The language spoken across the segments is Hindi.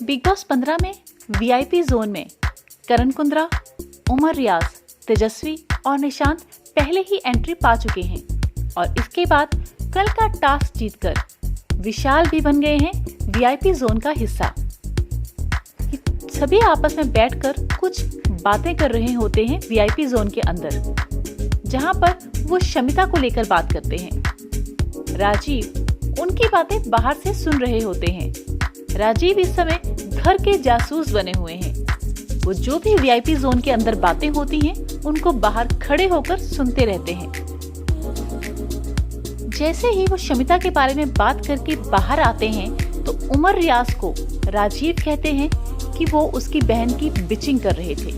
बिग बॉस 15 में वीआईपी जोन में करण कुंद्रा, उमर रियाज, तेजस्वी और निशांत पहले ही एंट्री पा चुके हैं और इसके बाद कल का टास्क जीतकर विशाल भी बन गए हैं वीआईपी जोन का हिस्सा। सभी आपस में बैठकर कुछ बातें कर रहे होते हैं वीआईपी जोन के अंदर, जहां पर वो शमिता को लेकर बात करते हैं। राजीव उनकी बातें बाहर से सुन रहे होते हैं। राजीव इस समय घर के जासूस बने हुए हैं। वो जो भी वीआईपी जोन के अंदर बातें होती हैं, उनको बाहर खड़े होकर सुनते रहते हैं। जैसे ही वो शमिता के बारे में बात करके बाहर आते हैं तो उमर रियाज को राजीव कहते हैं कि वो उसकी बहन की बिचिंग कर रहे थे।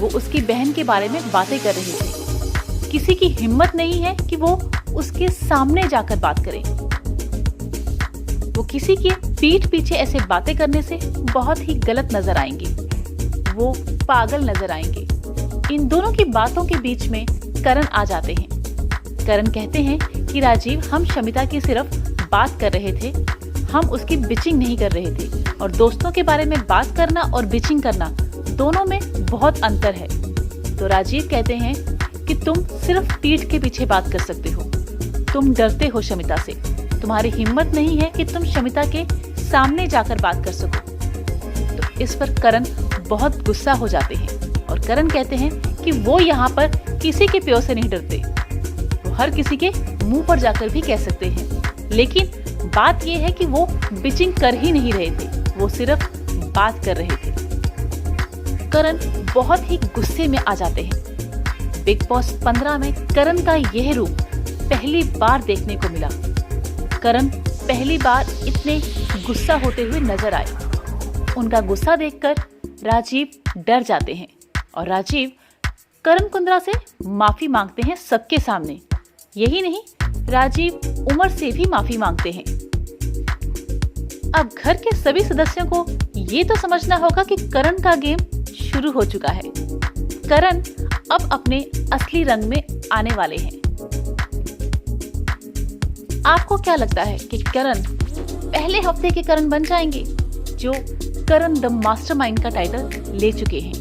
वो उसकी बहन के बारे में बातें कर रहे थे। किसी की हिम्मत नहीं है कि वो उसके सामने जाकर बात करे। वो किसी के पीठ पीछे ऐसे बातें करने से बहुत ही गलत नजर आएंगे। वो पागल नजर आएंगे। इन दोनों की बातों के बीच में करण आ जाते हैं। करण कहते हैं कि राजीव, हम शमिता की सिर्फ बात कर रहे थे, हम उसकी बिचिंग नहीं कर रहे थे। और दोस्तों के बारे में बात करना और बिचिंग करना दोनों में बहुत अंतर है। तो राजीव कहते हैं कि तुम सिर्फ पीठ के पीछे बात कर सकते हो। तुम डरते हो शमिता से। तुम्हारी हिम्मत नहीं है कि तुम शमिता के सामने जाकर बात कर सको। तो इस पर करण बहुत गुस्सा हो जाते हैं और करण कहते हैं कि वो यहाँ पर किसी के प्यो से नहीं डरते। वो हर किसी के मुंह पर जाकर भी कह सकते हैं। लेकिन बात यह है कि वो बिचिंग कर ही नहीं रहे थे, वो सिर्फ बात कर रहे थे। करण बहुत ही गुस्से में आ जाते हैं। बिग बॉस 15 में करण का यह रूप पहली बार देखने को मिला। करण पहली बार इतने गुस्सा होते हुए नजर आए। उनका गुस्सा देखकर राजीव डर जाते हैं और राजीव करण कुंद्रा से माफी मांगते हैं सबके सामने। यही नहीं, राजीव उमर से भी माफी मांगते हैं। अब घर के सभी सदस्यों को ये तो समझना होगा कि करण का गेम शुरू हो चुका है। करण अब अपने असली रंग में आने वाले हैं। आपको क्या लगता है कि करण पहले हफ्ते के करण बन जाएंगे, जो करण द मास्टरमाइंड का टाइटल ले चुके हैं?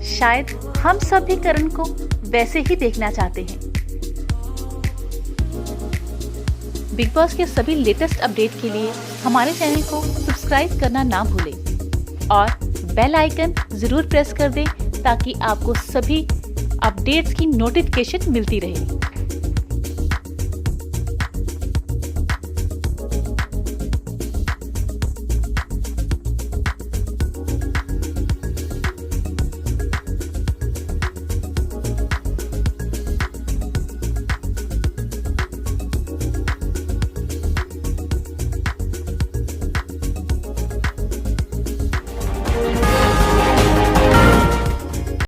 शायद हम सब भी करण को वैसे ही देखना चाहते हैं। बिग बॉस के सभी लेटेस्ट अपडेट के लिए हमारे चैनल को सब्सक्राइब करना ना भूलें और बेल आइकन जरूर प्रेस कर दें ताकि आपको सभी अपडेट्स की नोटिफिकेशन मिलती रहे।